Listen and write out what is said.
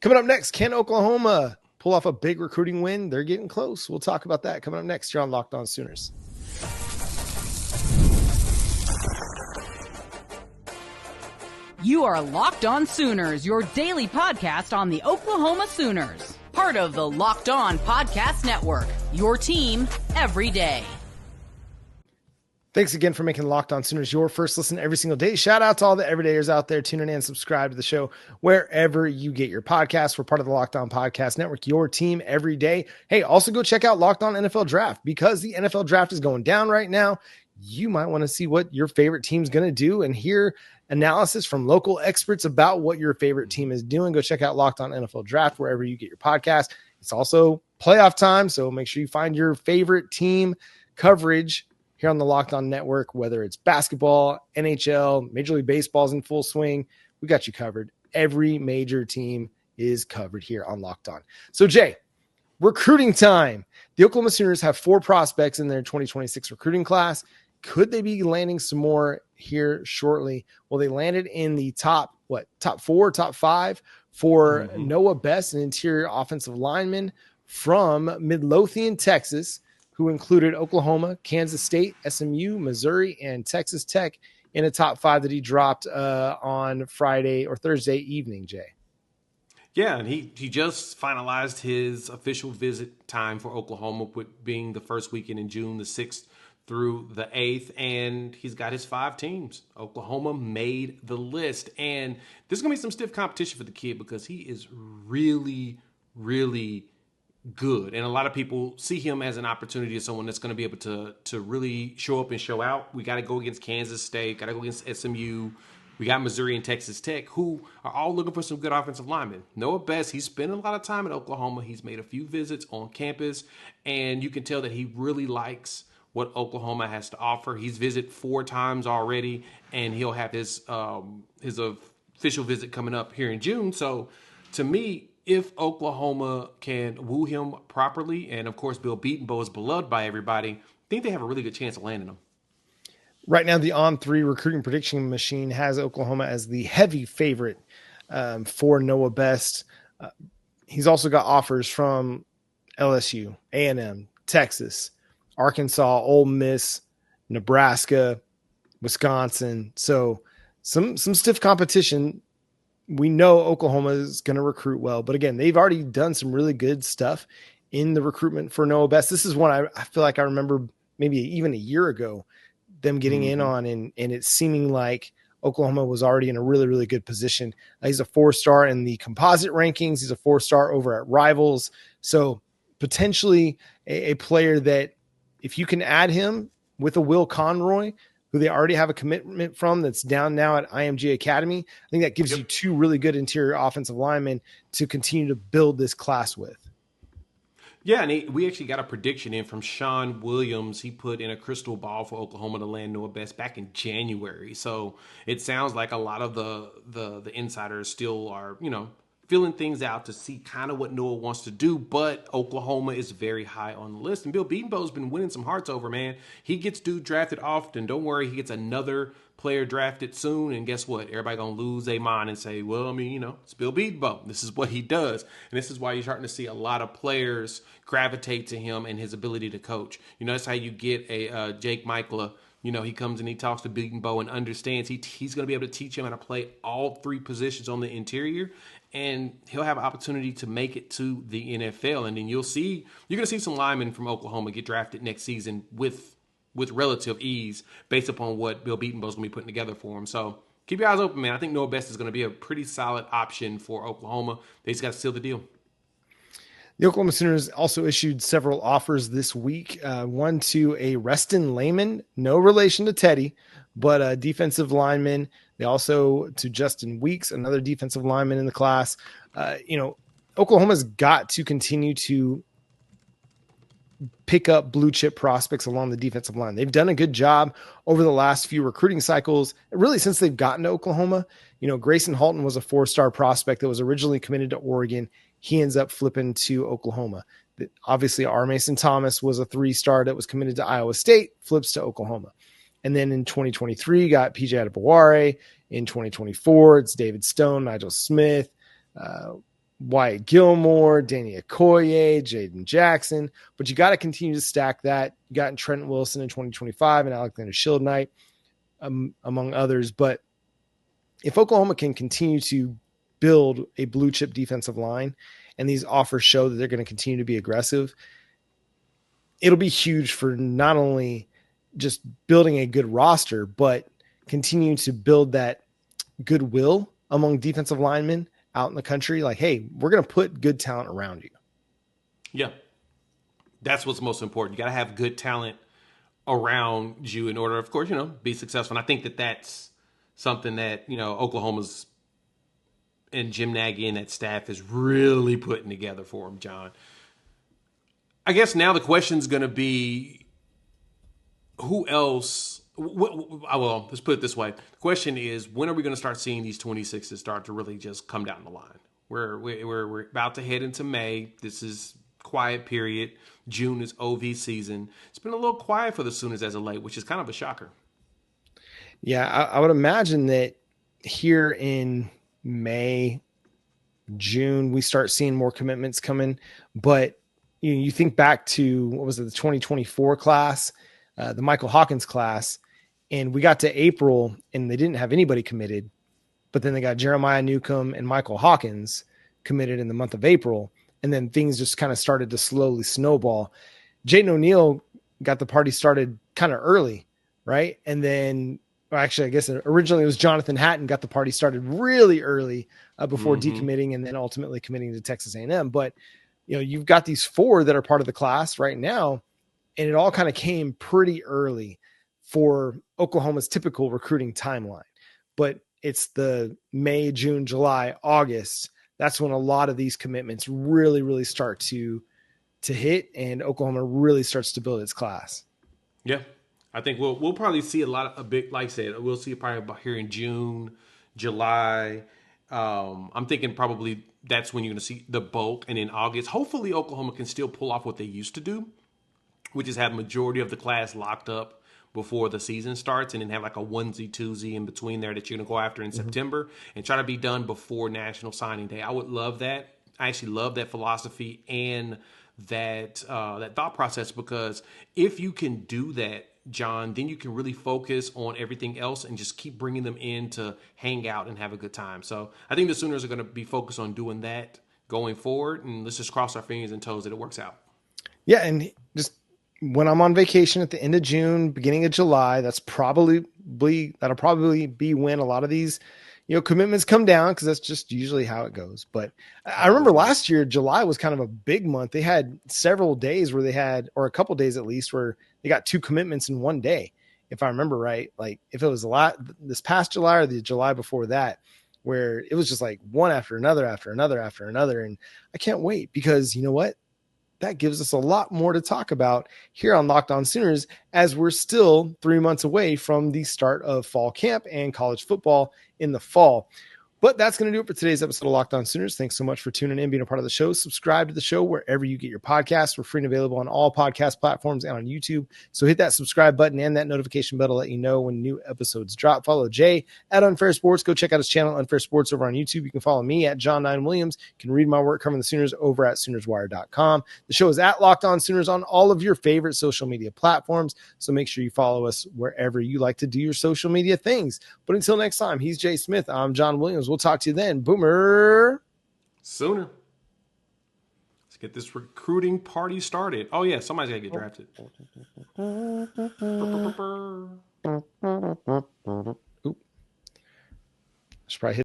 Coming up next, can Oklahoma pull off a big recruiting win? They're getting close. We'll talk about that coming up next here on Locked On Sooners. You are Locked On Sooners, your daily podcast on the Oklahoma Sooners. Part of the Locked On Podcast Network, your team every day. Thanks again for making Locked On Sooners your first listen every single day. Shout out to all the everydayers out there tuning in and subscribe to the show wherever you get your podcasts. We're part of the Locked On Podcast Network, your team every day. Hey, also go check out Locked On NFL Draft because the NFL Draft is going down right now. You might want to see what your favorite team's going to do and hear analysis from local experts about what your favorite team is doing. Go check out Locked On NFL Draft wherever you get your podcast. It's also playoff time, so make sure you find your favorite team coverage here on the Locked On Network, whether it's basketball, NHL, Major League Baseball's in full swing. We got you covered. Every major team is covered here on Locked On. So, Jay, recruiting time. The Oklahoma Sooners have 4 prospects in their 2026 recruiting class. Could they be landing some more here shortly? Well, they landed in the top 4, top 5 for Noah Best, an interior offensive lineman from Midlothian, Texas, who included Oklahoma, Kansas State, SMU, Missouri, and Texas Tech in a top 5 that he dropped on Friday or Thursday evening, Jay. Yeah, and he just finalized his official visit time for Oklahoma, with being the first weekend in June, the 6th through the 8th, and he's got his 5 teams. Oklahoma made the list, and there's going to be some stiff competition for the kid because he is really, really good. And a lot of people see him as an opportunity as someone that's going to be able to really show up and show out. We got to go against Kansas State, got to go against SMU. We got Missouri and Texas Tech, who are all looking for some good offensive linemen. Noah Best, he's spent a lot of time at Oklahoma. He's made a few visits on campus, and you can tell that he really likes what Oklahoma has to offer. He's visited 4 times already, and he'll have his official visit coming up here in June. So, to me, if Oklahoma can woo him properly, and of course Bill Beatonbow is beloved by everybody, I think they have a really good chance of landing him. Right now, the On3 recruiting prediction machine has Oklahoma as the heavy favorite for Noah Best. He's also got offers from LSU, A&M, Texas, Arkansas, Ole Miss, Nebraska, Wisconsin. So some stiff competition. We know Oklahoma is going to recruit well, but again, they've already done some really good stuff in the recruitment for Noah Best. This is one I feel like I remember maybe even a year ago them getting in on, and it's seeming like Oklahoma was already in a really, really good position. He's a 4-star in the composite rankings. He's a 4-star over at Rivals. So potentially a player that if you can add him with a Will Conroy, who they already have a commitment from that's down now at IMG Academy, I think that gives you 2 really good interior offensive linemen to continue to build this class with. Yeah, and we actually got a prediction in from Sean Williams. He put in a crystal ball for Oklahoma to land Noah Best back in January. So it sounds like a lot of the insiders still are, filling things out to see kind of what Noah wants to do, but Oklahoma is very high on the list. And Bill Beatonbow's been winning some hearts over, man. He gets dude drafted often. Don't worry, he gets another player drafted soon, and guess what? Everybody gonna lose their mind and say, well, it's Bill Beatonbow. This is what he does. And this is why you're starting to see a lot of players gravitate to him and his ability to coach. That's how you get a Jake Michaela. He comes and he talks to Beatonbow and understands he's going to be able to teach him how to play all 3 positions on the interior, and he'll have an opportunity to make it to the NFL. And then you're going to see some linemen from Oklahoma get drafted next season with relative ease based upon what Bill Beatonbow's going to be putting together for him. So keep your eyes open, man. I think Noah Best is going to be a pretty solid option for Oklahoma. They just got to seal the deal. The Oklahoma Sooners also issued several offers this week. One to a Reston Layman, no relation to Teddy, but a defensive lineman. They also to Justin Weeks, another defensive lineman in the class. Oklahoma's got to continue to pick up blue chip prospects along the defensive line. They've done a good job over the last few recruiting cycles, really since they've gotten to Oklahoma. Grayson Halton was a 4-star prospect that was originally committed to Oregon. He ends up flipping to Oklahoma. Obviously, R. Mason Thomas was a 3-star that was committed to Iowa State, flips to Oklahoma. And then in 2023, got PJ Adebaware. In 2024, it's David Stone, Nigel Smith, Wyatt Gilmore, Danny Okoye, Jaden Jackson, but you got to continue to stack that. You got Trent Wilson in 2025 and Alexander Shield Knight, among others. But if Oklahoma can continue to build a blue chip defensive line and these offers show that they're going to continue to be aggressive, it'll be huge for not only just building a good roster, but continuing to build that goodwill among defensive linemen out in the country. Like, hey, we're going to put good talent around you. Yeah. That's what's most important. You got to have good talent around you in order, of course, be successful. And I think that that's something that, Oklahoma's and Jim Nagy and that staff is really putting together for him, John. I guess now the question's going to be who else. Well, let's put it this way. The question is, when are we going to start seeing these 26s start to really just come down the line? We're about to head into May. This is quiet period. June is OV season. It's been a little quiet for the Sooners as of late, which is kind of a shocker. Yeah, I would imagine that here in May, June, we start seeing more commitments coming. But you think back to, what was it, the 2024 class, the Michael Hawkins class, and we got to April and they didn't have anybody committed, but then they got Jeremiah Newcomb and Michael Hawkins committed in the month of April. And then things just kind of started to slowly snowball. Jayden O'Neal got the party started kind of early, right? And then, well, actually, I guess originally it was Jonathan Hatton got the party started really early before decommitting and then ultimately committing to Texas A&M. But, you've got these 4 that are part of the class right now, and it all kind of came pretty early for Oklahoma's typical recruiting timeline. But it's the May, June, July, August. That's when a lot of these commitments really, really start to hit, and Oklahoma really starts to build its class. Yeah, I think we'll probably see a big, like I said, we'll see it probably about here in June, July. I'm thinking probably that's when you're going to see the bulk, and in August, hopefully Oklahoma can still pull off what they used to do, which is have majority of the class locked up before the season starts, and then have like a onesie, twosie in between there that you're going to go after in September and try to be done before National Signing Day. I would love that. I actually love that philosophy and that thought process, because if you can do that, John, then you can really focus on everything else and just keep bringing them in to hang out and have a good time. So I think the Sooners are going to be focused on doing that going forward, and let's just cross our fingers and toes that it works out. Yeah, and just when I'm on vacation at the end of June, beginning of July, that'll probably be when a lot of these, commitments come down, because that's just usually how it goes. But I remember last year, July was kind of a big month. They had several days where they had, or a couple days at least, where they got 2 commitments in one day, if I remember right. Like if it was a lot this past July or the July before that, where it was just like one after another, after another, after another. And I can't wait, because you know what? That gives us a lot more to talk about here on Locked On Sooners, as we're still 3 months away from the start of fall camp and college football in the fall. But that's going to do it for today's episode of Locked On Sooners. Thanks so much for tuning in, being a part of the show. Subscribe to the show wherever you get your podcasts. We're free and available on all podcast platforms and on YouTube. So hit that subscribe button and that notification bell to let you know when new episodes drop. Follow Jay at Unfair Sports. Go check out his channel, Unfair Sports, over on YouTube. You can follow me at John9Williams. You can read my work covering the Sooners over at SoonersWire.com. The show is at Locked On Sooners on all of your favorite social media platforms. So make sure you follow us wherever you like to do your social media things. But until next time, he's Jay Smith. I'm John Williams. We'll talk to you then. Boomer Sooner. Let's get this recruiting party started. Oh yeah, somebody's gotta get drafted. Oop. Should probably hit